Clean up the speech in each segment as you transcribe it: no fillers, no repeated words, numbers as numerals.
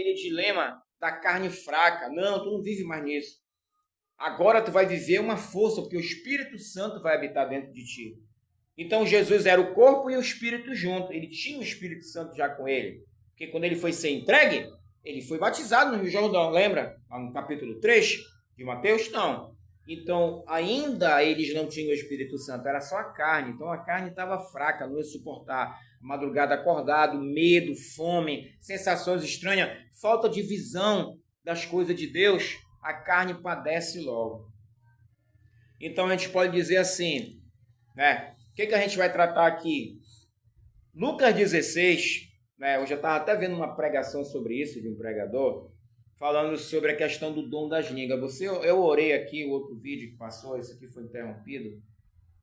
aquele dilema da carne fraca. Não, tu não vive mais nisso. Agora tu vai viver uma força, porque o Espírito Santo vai habitar dentro de ti. Então Jesus era o corpo e o Espírito junto. Ele tinha o Espírito Santo já com ele. Porque quando ele foi ser entregue, ele foi batizado no Rio Jordão, lembra? Lá no capítulo 3 de Mateus? Não. Então, ainda eles não tinham o Espírito Santo, era só a carne. Então, a carne estava fraca, não ia suportar. Madrugada acordado, medo, fome, sensações estranhas, falta de visão das coisas de Deus, a carne padece logo. Então, a gente pode dizer assim, né? O que a gente vai tratar aqui? Lucas 16, né? Eu já estava até vendo uma pregação sobre isso, de um pregador, falando sobre a questão do dom das línguas. Eu orei aqui o outro vídeo que passou, esse aqui foi interrompido,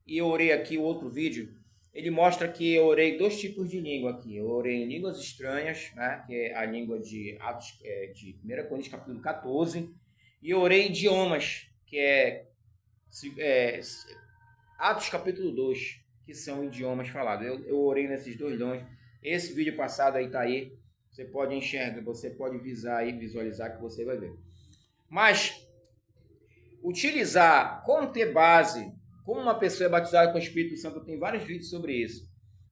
e eu orei aqui o outro vídeo, ele mostra que eu orei 2 tipos de língua aqui. Eu orei em línguas estranhas, né, que é a língua de Atos, de 1 Coríntios capítulo 14, e eu orei em idiomas, que é Atos capítulo 2, que são idiomas falados. Eu orei nesses 2 dons. Esse vídeo passado aí está aí. Você pode enxergar, você pode visualizar que você vai ver. Mas, utilizar, como ter base, como uma pessoa é batizada com o Espírito Santo, tem vários vídeos sobre isso.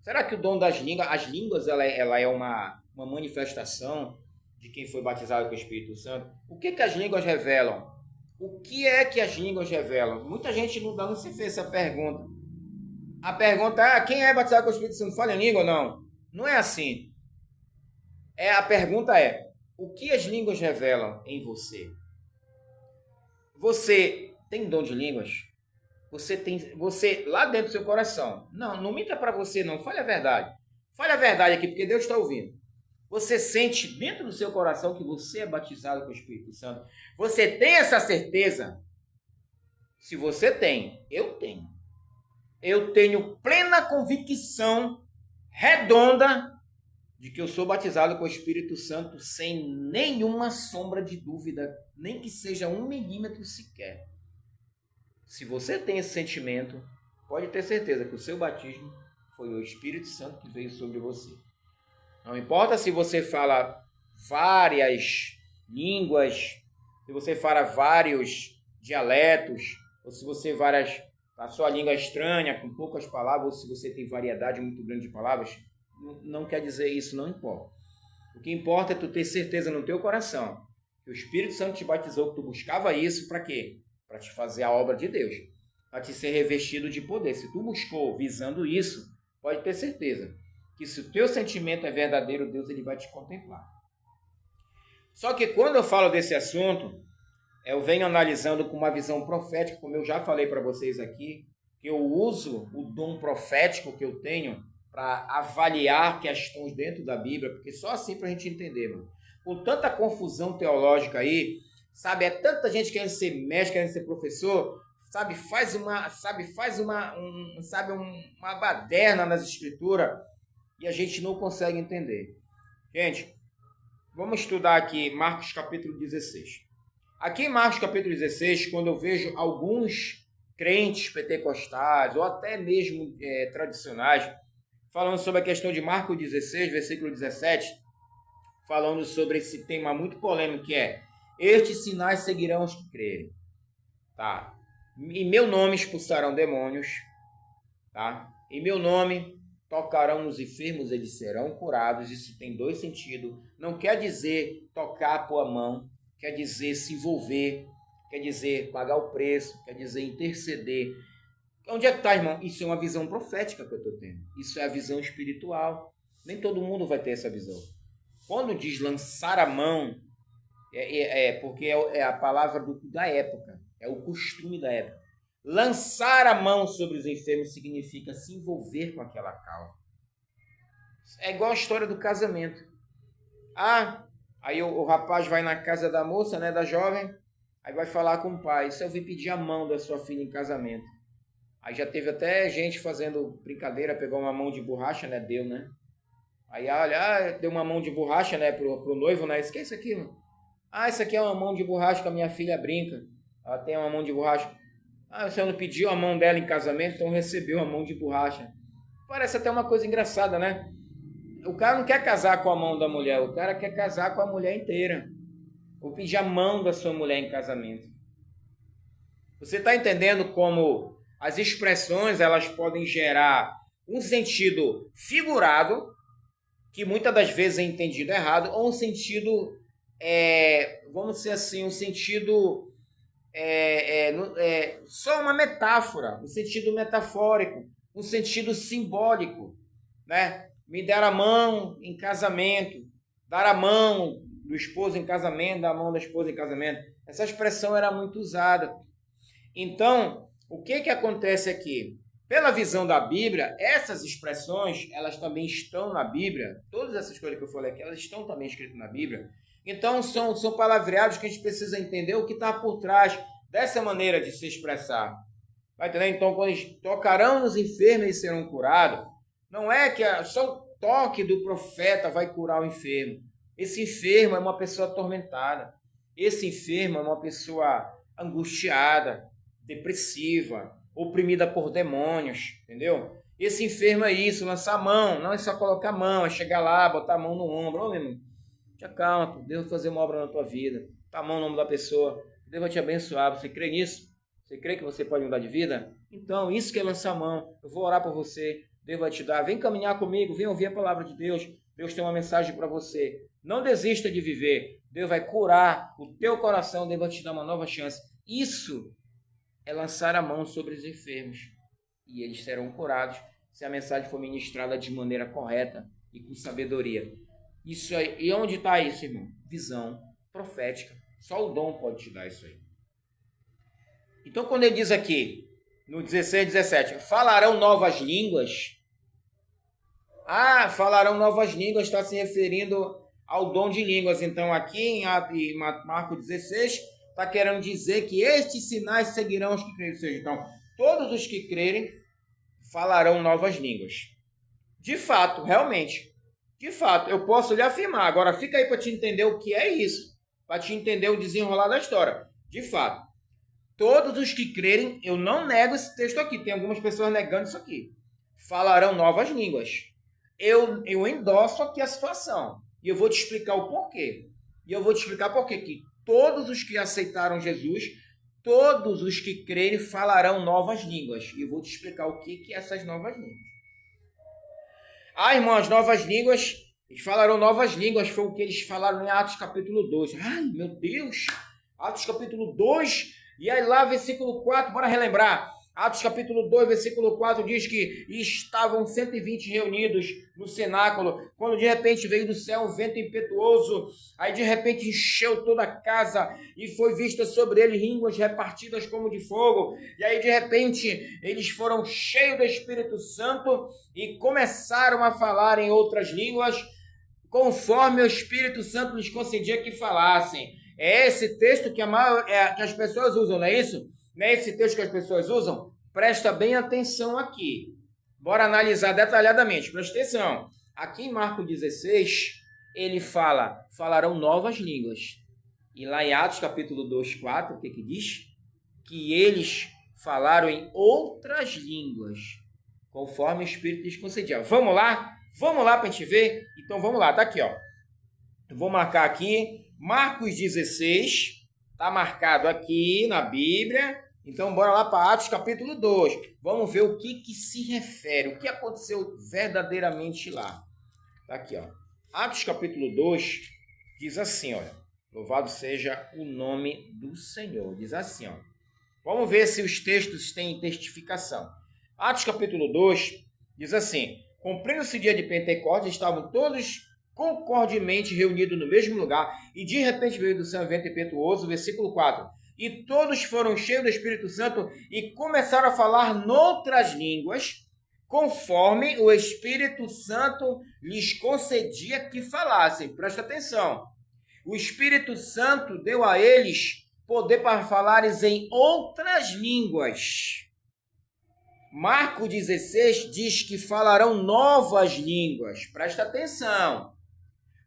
Será que o dom das línguas, as línguas, ela é uma manifestação de quem foi batizado com o Espírito Santo? O que as línguas revelam? O que é que as línguas revelam? Muita gente não se fez essa pergunta. A pergunta é, quem é batizado com o Espírito Santo fala em língua ou não? Não é assim. A pergunta é, o que as línguas revelam em você? Você tem dom de línguas? Você lá dentro do seu coração. Não minta para você não, fale a verdade. Fale a verdade aqui, porque Deus está ouvindo. Você sente dentro do seu coração que você é batizado com o Espírito Santo? Você tem essa certeza? Se você tem, eu tenho. Eu tenho plena convicção redonda de que eu sou batizado com o Espírito Santo sem nenhuma sombra de dúvida, nem que seja 1 milímetro sequer. Se você tem esse sentimento, pode ter certeza que o seu batismo foi o Espírito Santo que veio sobre você. Não importa se você fala várias línguas, se você fala vários dialetos, ou se você a sua língua é estranha, com poucas palavras, ou se você tem variedade muito grande de palavras, não quer dizer isso, não importa. O que importa é tu ter certeza no teu coração que o Espírito Santo te batizou, que tu buscava isso para quê? Para te fazer a obra de Deus, para te ser revestido de poder. Se tu buscou visando isso, pode ter certeza que se o teu sentimento é verdadeiro, Deus ele vai te contemplar. Só que quando eu falo desse assunto, eu venho analisando com uma visão profética, como eu já falei para vocês aqui, que eu uso o dom profético que eu tenho para avaliar questões dentro da Bíblia, porque só assim para a gente entender, mano. Com tanta confusão teológica aí, sabe, é tanta gente querendo ser mestre, querendo ser professor, sabe, faz uma baderna nas escrituras e a gente não consegue entender. Gente, vamos estudar aqui Marcos capítulo 16. Aqui em Marcos capítulo 16, quando eu vejo alguns crentes pentecostais ou até mesmo tradicionais falando sobre a questão de Marcos 16, versículo 17, falando sobre esse tema muito polêmico que é: estes sinais seguirão os que crerem. Tá? Em meu nome expulsarão demônios. Tá? Em meu nome tocarão nos enfermos, eles serão curados. Isso tem 2 sentidos. Não quer dizer tocar pôr a mão, quer dizer se envolver, quer dizer pagar o preço, quer dizer interceder. Onde é que está, irmão? Isso é uma visão profética que eu estou tendo. Isso é a visão espiritual. Nem todo mundo vai ter essa visão. Quando diz lançar a mão, porque é a palavra da época, é o costume da época. Lançar a mão sobre os enfermos significa se envolver com aquela causa. É igual a história do casamento. Aí o rapaz vai na casa da moça, né, da jovem, aí vai falar com o pai: se eu vim pedir a mão da sua filha em casamento. Aí já teve até gente fazendo brincadeira, pegou uma mão de borracha, né, deu, né? Aí olha, deu uma mão de borracha, né, pro noivo, né? O que é isso aqui, mano? Isso aqui é uma mão de borracha que a minha filha brinca. Ela tem uma mão de borracha. Você não pediu a mão dela em casamento, então recebeu a mão de borracha. Parece até uma coisa engraçada, né? O cara não quer casar com a mão da mulher, o cara quer casar com a mulher inteira. Ou pedir a mão da sua mulher em casamento. Você está entendendo como as expressões elas podem gerar um sentido figurado, que muitas das vezes é entendido errado, ou um sentido, vamos dizer assim, um sentido só uma metáfora, um sentido metafórico, um sentido simbólico, né? Me dar a mão em casamento, dar a mão do esposo em casamento, dar a mão da esposa em casamento. Essa expressão era muito usada. Então, o que acontece aqui? Pela visão da Bíblia, essas expressões, elas também estão na Bíblia. Todas essas coisas que eu falei aqui, elas estão também escritas na Bíblia. Então, são palavreados que a gente precisa entender o que está por trás dessa maneira de se expressar. Vai entender? Então, quando eles tocarão nos enfermos e serão curados, não é que só o toque do profeta vai curar o enfermo. Esse enfermo é uma pessoa atormentada. Esse enfermo é uma pessoa angustiada, depressiva, oprimida por demônios, entendeu? Esse enfermo é isso, lançar a mão, não é só colocar a mão, é chegar lá, botar a mão no ombro. Ô, meu irmão, te acalma, Deus vai fazer uma obra na tua vida. Tá a mão no ombro da pessoa, Deus vai te abençoar. Você crê nisso? Você crê que você pode mudar de vida? Então, isso que é lançar a mão. Eu vou orar por você, Deus vai te dar. Vem caminhar comigo, vem ouvir a palavra de Deus. Deus tem uma mensagem para você. Não desista de viver. Deus vai curar o teu coração, Deus vai te dar uma nova chance. Isso é lançar a mão sobre os enfermos. E eles serão curados se a mensagem for ministrada de maneira correta e com sabedoria. Isso aí. E onde está isso, irmão? Visão profética. Só o dom pode te dar isso aí. Então, quando ele diz aqui, no 16, 17, falarão novas línguas. Falarão novas línguas, está se referindo ao dom de línguas. Então, aqui em Marcos 16, está querendo dizer que estes sinais seguirão os que crerem. Ou seja, então, todos os que crerem falarão novas línguas. De fato, realmente. De fato, eu posso lhe afirmar. Agora, fica aí para te entender o que é isso. Para te entender o desenrolar da história. De fato, todos os que crerem, eu não nego esse texto aqui. Tem algumas pessoas negando isso aqui. Falarão novas línguas. Eu endosso aqui a situação. E eu vou te explicar o porquê. E eu vou te explicar por quê. Que todos os que aceitaram Jesus, todos os que crerem falarão novas línguas. E eu vou te explicar o que é essas novas línguas. Irmão, as novas línguas, eles falaram novas línguas, foi o que eles falaram em Atos capítulo 2. Ai, meu Deus! Atos capítulo 2, e aí lá versículo 4, bora relembrar. Atos capítulo 2, versículo 4 diz que estavam 120 reunidos no cenáculo, quando de repente veio do céu um vento impetuoso, aí de repente encheu toda a casa e foi vista sobre ele línguas repartidas como de fogo, e aí de repente eles foram cheios do Espírito Santo e começaram a falar em outras línguas, conforme o Espírito Santo lhes concedia que falassem. É esse texto que as pessoas usam, não é isso? Não é esse texto que as pessoas usam? Presta bem atenção aqui. Bora analisar detalhadamente. Presta atenção. Aqui em Marcos 16, ele falarão novas línguas. E lá em Atos capítulo 2, 4, o que diz? Que eles falaram em outras línguas, conforme o Espírito lhes concedia. Vamos lá? Vamos lá para a gente ver? Então vamos lá, tá aqui, ó. Eu vou marcar aqui, Marcos 16, tá marcado aqui na Bíblia. Então, bora lá para Atos capítulo 2. Vamos ver o que se refere, o que aconteceu verdadeiramente lá. Tá aqui, ó. Atos capítulo 2 diz assim, olha. Louvado seja o nome do Senhor. Diz assim, ó. Vamos ver se os textos têm testificação. Atos capítulo 2 diz assim: cumprindo-se o dia de Pentecostes, estavam todos concordemente reunidos no mesmo lugar, e de repente veio do céu um vento impetuoso, versículo 4. E todos foram cheios do Espírito Santo e começaram a falar noutras línguas, conforme o Espírito Santo lhes concedia que falassem. Presta atenção. O Espírito Santo deu a eles poder para falares em outras línguas. Marcos 16 diz que falarão novas línguas. Presta atenção.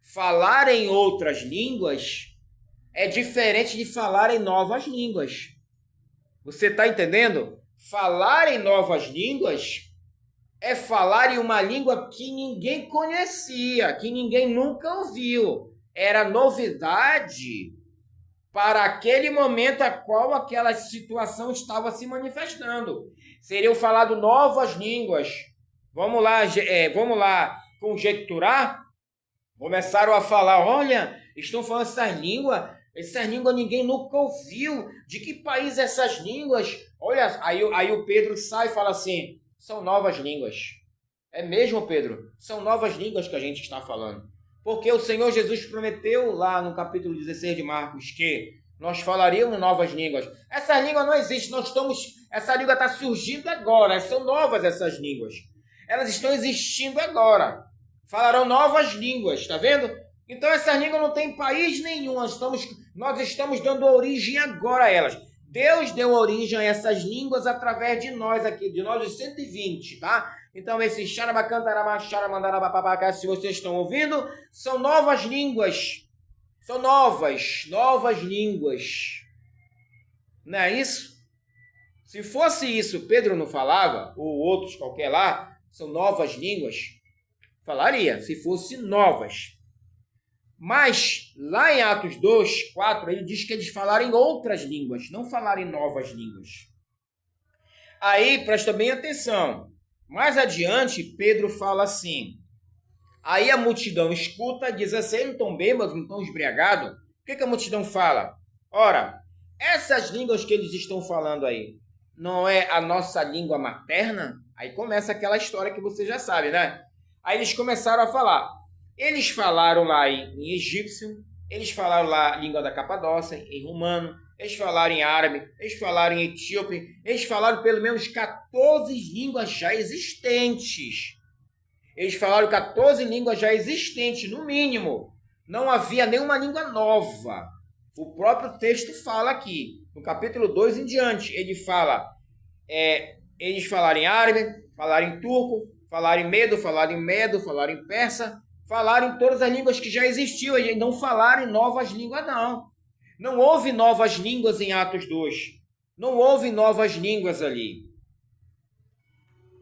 Falar em outras línguas é diferente de falar em novas línguas. Você está entendendo? Falar em novas línguas é falar em uma língua que ninguém conhecia, que ninguém nunca ouviu. Era novidade para aquele momento a qual aquela situação estava se manifestando. Seriam falado novas línguas. Vamos lá conjecturar? Começaram a falar, olha, estão falando essas línguas ninguém nunca ouviu. De que país essas línguas? Olha, aí o Pedro sai e fala assim, são novas línguas. É mesmo, Pedro? São novas línguas que a gente está falando. Porque o Senhor Jesus prometeu lá no capítulo 16 de Marcos que nós falaríamos novas línguas. Essas línguas não existem, essa língua está surgindo agora, são novas essas línguas. Elas estão existindo agora. Falarão novas línguas, tá vendo? Então essas línguas não têm país nenhum, nós estamos dando origem agora a elas. Deus deu origem a essas línguas através de nós aqui, de nós os 120, tá? Então esse xarabacantarabá, xaramandarabapapacá, se vocês estão ouvindo, são novas línguas. São novas línguas. Não é isso? Se fosse isso, Pedro não falava, ou outros qualquer lá, são novas línguas, falaria, se fosse novas. Mas, lá em Atos 2, 4, ele diz que eles falaram em outras línguas, não falaram em novas línguas. Aí, presta bem atenção. Mais adiante, Pedro fala assim, aí a multidão escuta, diz assim, não estão bêbados, não estão embriagados. O que a multidão fala? Ora, essas línguas que eles estão falando aí, não é a nossa língua materna? Aí começa aquela história que você já sabe, né? Aí eles começaram a falar. Eles falaram lá em egípcio, eles falaram lá a língua da Capadócia, em romano, eles falaram em árabe, eles falaram em etíope, eles falaram pelo menos 14 línguas já existentes. Eles falaram 14 línguas já existentes, no mínimo. Não havia nenhuma língua nova. O próprio texto fala aqui, no capítulo 2 em diante, ele fala, eles falaram em árabe, falaram em turco, falaram em medo, falaram em persa, falaram em todas as línguas que já existiam, e não falaram em novas línguas, não. Não houve novas línguas em Atos 2. Não houve novas línguas ali.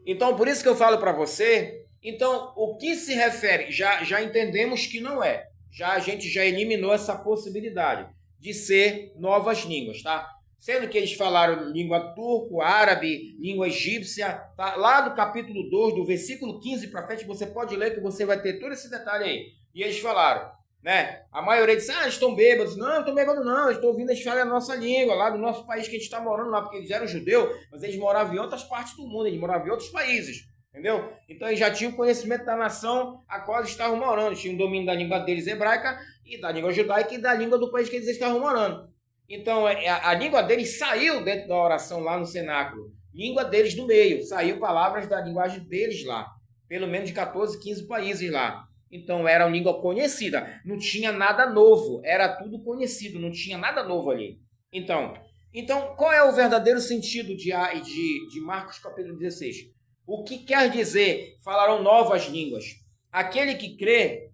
Então, por isso que eu falo para você, então, o que se refere, já entendemos que não é. A gente já eliminou essa possibilidade de ser novas línguas, tá? Sendo que eles falaram língua turco, árabe, língua egípcia, tá? Lá no capítulo 2, do versículo 15 para frente, você pode ler que você vai ter todo esse detalhe aí. E eles falaram, né? A maioria disse, eles estão bêbados. Não, não estão bêbados não, eles estão ouvindo eles falarem a nossa língua, lá do nosso país que a gente está morando lá, porque eles eram judeus, mas eles moravam em outras partes do mundo, eles moravam em outros países, entendeu? Então eles já tinham conhecimento da nação a qual eles estavam morando, tinham domínio da língua deles hebraica, e da língua judaica e da língua do país que eles estavam morando. Então, a língua deles saiu dentro da oração lá no cenáculo. Língua deles no meio. Saiu palavras da linguagem deles lá. Pelo menos de 14, 15 países lá. Então, era uma língua conhecida. Não tinha nada novo. Era tudo conhecido. Não tinha nada novo ali. Então qual é o verdadeiro sentido de Marcos capítulo 16? O que quer dizer falarão novas línguas? Aquele que crê,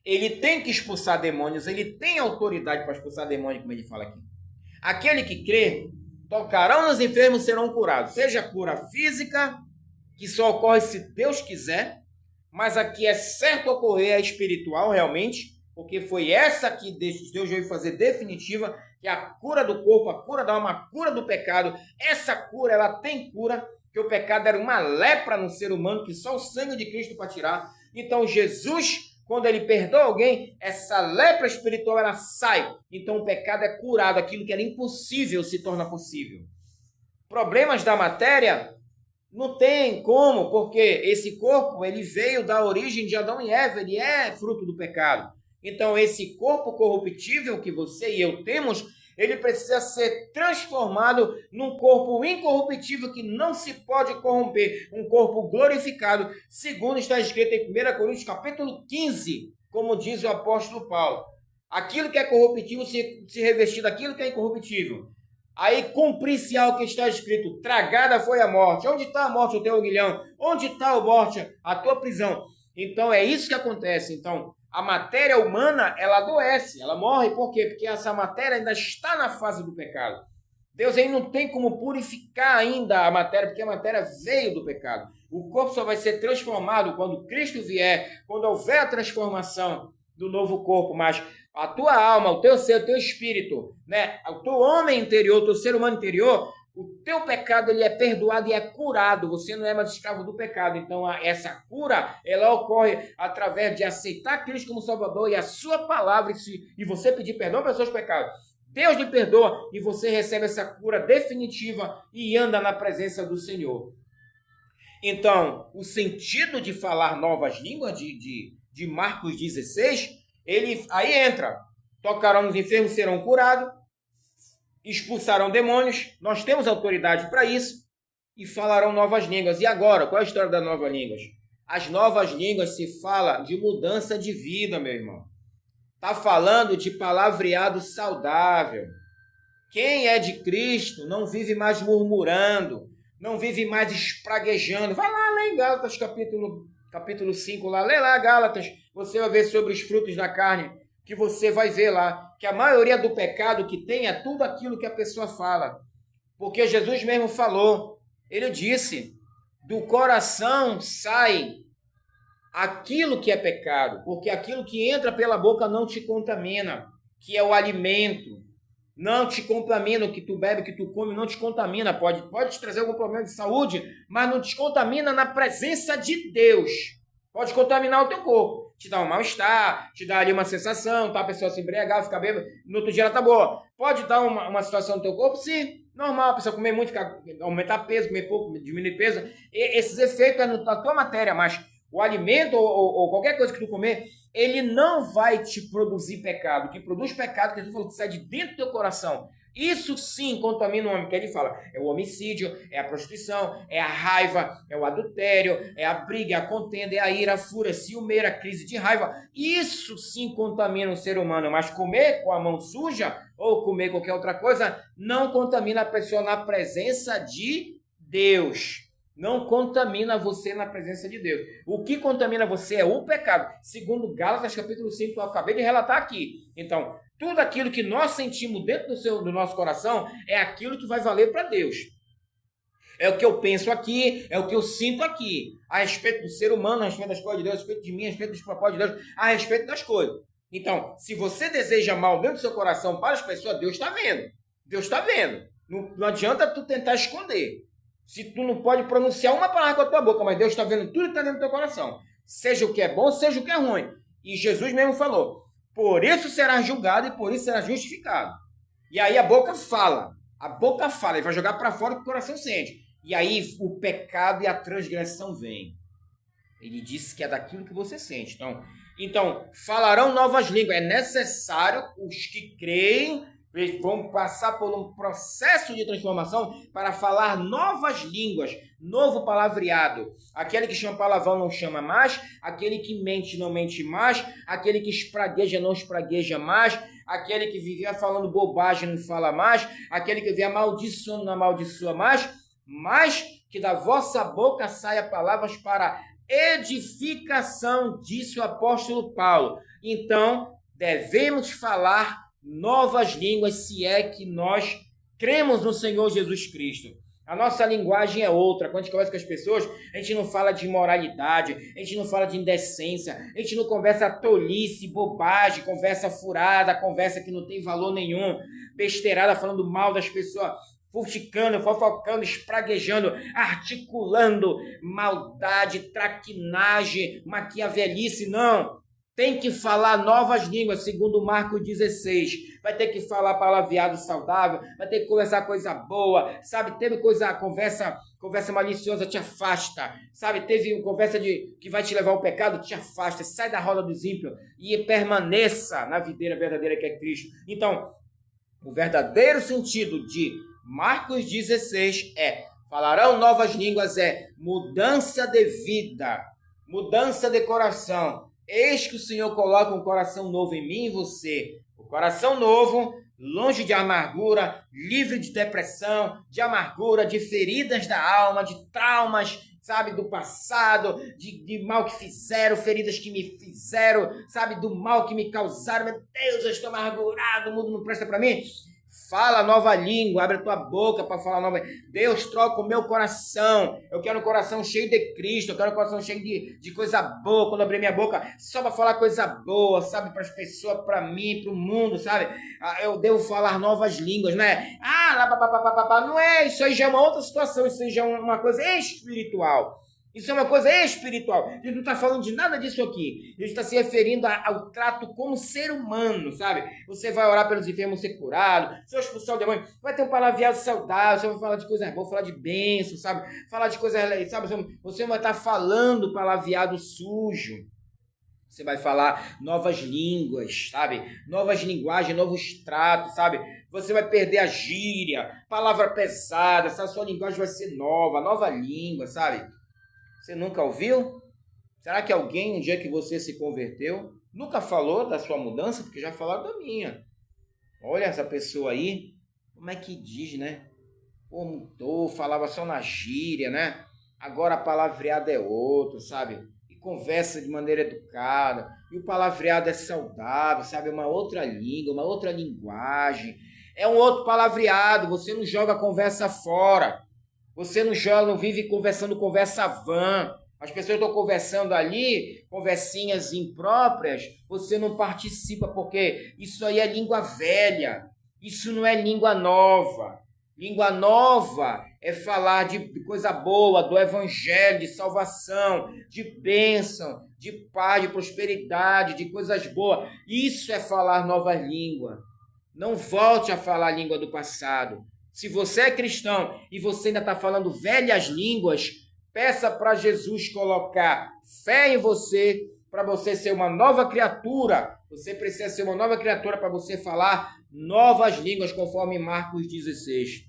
ele tem que expulsar demônios, ele tem autoridade para expulsar demônios, como ele fala aqui. Aquele que crê, tocarão nos enfermos, serão curados. Seja cura física, que só ocorre se Deus quiser, mas aqui é certo ocorrer a espiritual realmente, porque foi essa que Deus veio fazer definitiva, que é a cura do corpo, a cura da alma, a cura do pecado. Essa cura, ela tem cura, que o pecado era uma lepra no ser humano, que só o sangue de Cristo para tirar. Então Jesus, quando ele perdoa alguém, essa lepra espiritual ela sai. Então o pecado é curado. Aquilo que era impossível se torna possível. Problemas da matéria? Não tem como, porque esse corpo ele veio da origem de Adão e Eva. Ele é fruto do pecado. Então esse corpo corruptível que você e eu temos, ele precisa ser transformado num corpo incorruptível que não se pode corromper, um corpo glorificado, segundo está escrito em 1 Coríntios capítulo 15, como diz o apóstolo Paulo. Aquilo que é corruptível se revestir daquilo que é incorruptível. Aí cumprir-se-á o que está escrito, tragada foi a morte. Onde está a morte, o teu aguilhão? Onde está a morte, a tua prisão? Então é isso que acontece. Então, a matéria humana, ela adoece, ela morre. Por quê? Porque essa matéria ainda está na fase do pecado. Deus aí não tem como purificar ainda a matéria, porque a matéria veio do pecado. O corpo só vai ser transformado quando Cristo vier, quando houver a transformação do novo corpo, mas a tua alma, o teu ser, o teu espírito, né, o teu homem interior, o teu ser humano interior, o teu pecado ele é perdoado e é curado. Você não é mais escravo do pecado. Então essa cura ela ocorre através de aceitar Cristo como Salvador e a sua palavra e você pedir perdão pelos seus pecados. Deus lhe perdoa e você recebe essa cura definitiva e anda na presença do Senhor. Então, o sentido de falar novas línguas de Marcos 16, ele aí entra. Tocarão nos enfermos, serão curados, expulsarão demônios, nós temos autoridade para isso, e falarão novas línguas. E agora, qual é a história das novas línguas? As novas línguas se fala de mudança de vida, meu irmão. Está falando de palavreado saudável. Quem é de Cristo não vive mais murmurando, não vive mais espraguejando. Vai lá, lê em Gálatas capítulo 5, lá, lê lá Gálatas, você vai ver sobre os frutos da carne, que você vai ver lá, que a maioria do pecado que tem é tudo aquilo que a pessoa fala. Porque Jesus mesmo falou, ele disse, do coração sai aquilo que é pecado, porque aquilo que entra pela boca não te contamina, que é o alimento. Não te contamina, o que tu bebe, o que tu come, não te contamina. Pode te trazer algum problema de saúde, mas não te contamina na presença de Deus. Pode contaminar o teu corpo. Te dá um mal-estar, te dá ali uma sensação, tá? A pessoa se embriagar, ficar bêbada, no outro dia ela tá boa. Pode dar uma situação no teu corpo? Sim, normal. A pessoa comer muito, aumentar peso, comer pouco, diminuir peso. Esses efeitos é na tua matéria, mas o alimento ou qualquer coisa que tu comer, ele não vai te produzir pecado. O que produz pecado, que Jesus falou, que sai de dentro do teu coração. Isso sim contamina o homem, que ele fala, é o homicídio, é a prostituição, é a raiva, é o adultério, é a briga, é a contenda, é a ira, a fúria, a ciumeira, a crise de raiva. Isso sim contamina o ser humano, mas comer com a mão suja ou comer qualquer outra coisa não contamina a pessoa na presença de Deus. Não contamina você na presença de Deus. O que contamina você é o pecado. Segundo Gálatas capítulo 5, que eu acabei de relatar aqui. Então, tudo aquilo que nós sentimos dentro do nosso coração é aquilo que vai valer para Deus. É o que eu penso aqui, é o que eu sinto aqui. A respeito do ser humano, a respeito das coisas de Deus, a respeito de mim, a respeito dos propósitos de Deus, a respeito das coisas. Então, se você deseja mal dentro do seu coração para as pessoas, Deus está vendo. Deus está vendo. Não adianta tu tentar esconder. Se tu não pode pronunciar uma palavra com a tua boca, mas Deus está vendo tudo que está dentro do teu coração. Seja o que é bom, seja o que é ruim. E Jesus mesmo falou, por isso será julgado e por isso será justificado. E aí a boca fala, ele vai jogar para fora o que o coração sente. E aí o pecado e a transgressão vêm. Ele disse que é daquilo que você sente. Então falarão novas línguas. É necessário os que creem, eles vão passar por um processo de transformação para falar novas línguas, novo palavreado. Aquele que chama palavrão não chama mais, aquele que mente não mente mais, aquele que espragueja não espragueja mais, aquele que vivia falando bobagem não fala mais, aquele que vivia amaldiçoando não amaldiçoa mais, mas que da vossa boca saia palavras para edificação, disse o apóstolo Paulo. Então, devemos falar novas línguas, se é que nós cremos no Senhor Jesus Cristo. A nossa linguagem é outra. Quando a gente conversa com as pessoas, a gente não fala de imoralidade, a gente não fala de indecência, a gente não conversa tolice, bobagem, conversa furada, conversa que não tem valor nenhum, besteirada falando mal das pessoas, furticando, fofocando, espraguejando, articulando maldade, traquinagem, maquiavelice, não. Tem que falar novas línguas, segundo Marcos 16. Vai ter que falar palavreado saudável, vai ter que conversar coisa boa, sabe? Teve conversa maliciosa, te afasta, sabe? Teve conversa que vai te levar ao pecado, te afasta. Sai da roda dos ímpios e permaneça na videira verdadeira que é Cristo. Então, o verdadeiro sentido de Marcos 16 falarão novas línguas, mudança de vida, mudança de coração. Eis que o Senhor coloca um coração novo em mim e você. O coração novo, longe de amargura, livre de depressão, de amargura, de feridas da alma, de traumas, sabe, do passado, de mal que fizeram, feridas que me fizeram, sabe, do mal que me causaram. Meu Deus, eu estou amargurado, o mundo não presta para mim. Fala nova língua, abre a tua boca para falar nova. Deus, troca o meu coração. Eu quero um coração cheio de Cristo. Eu quero um coração cheio de coisa boa. Quando eu abrir minha boca, só para falar coisa boa, sabe? Para as pessoas, para mim, para o mundo, sabe? Eu devo falar novas línguas, né? Não é. Isso aí já é uma outra situação. Isso aí já é uma coisa espiritual. Isso é uma coisa espiritual. A gente não está falando de nada disso aqui. A gente está se referindo ao trato como ser humano, sabe? Você vai orar pelos enfermos, ser curado. Você vai expulsar o demônio. Vai ter um palavreado saudável. Você vai falar de coisas boas, falar de bênção, sabe? Falar de coisas, sabe? Você vai estar falando palavreado sujo. Você vai falar novas línguas, sabe? Novas linguagens, novos tratos, sabe? Você vai perder a gíria, palavra pesada. Essa sua linguagem vai ser nova língua, sabe? Você nunca ouviu? Será que alguém, um dia que você se converteu, nunca falou da sua mudança? Porque já falaram da minha. Olha essa pessoa aí, como é que diz, né? Pô, mudou, falava só na gíria, né? Agora a palavreada é outro, sabe? E conversa de maneira educada. E o palavreado é saudável, sabe? É uma outra língua, uma outra linguagem. É um outro palavreado, você não joga a conversa fora. Você não joga, não vive conversando conversa vã. As pessoas estão conversando ali, conversinhas impróprias, você não participa, porque isso aí é língua velha. Isso não é língua nova. Língua nova é falar de coisa boa, do evangelho, de salvação, de bênção, de paz, de prosperidade, de coisas boas. Isso é falar nova língua. Não volte a falar a língua do passado. Se você é cristão e você ainda está falando velhas línguas, peça para Jesus colocar fé em você, para você ser uma nova criatura. Você precisa ser uma nova criatura para você falar novas línguas, conforme Marcos 16.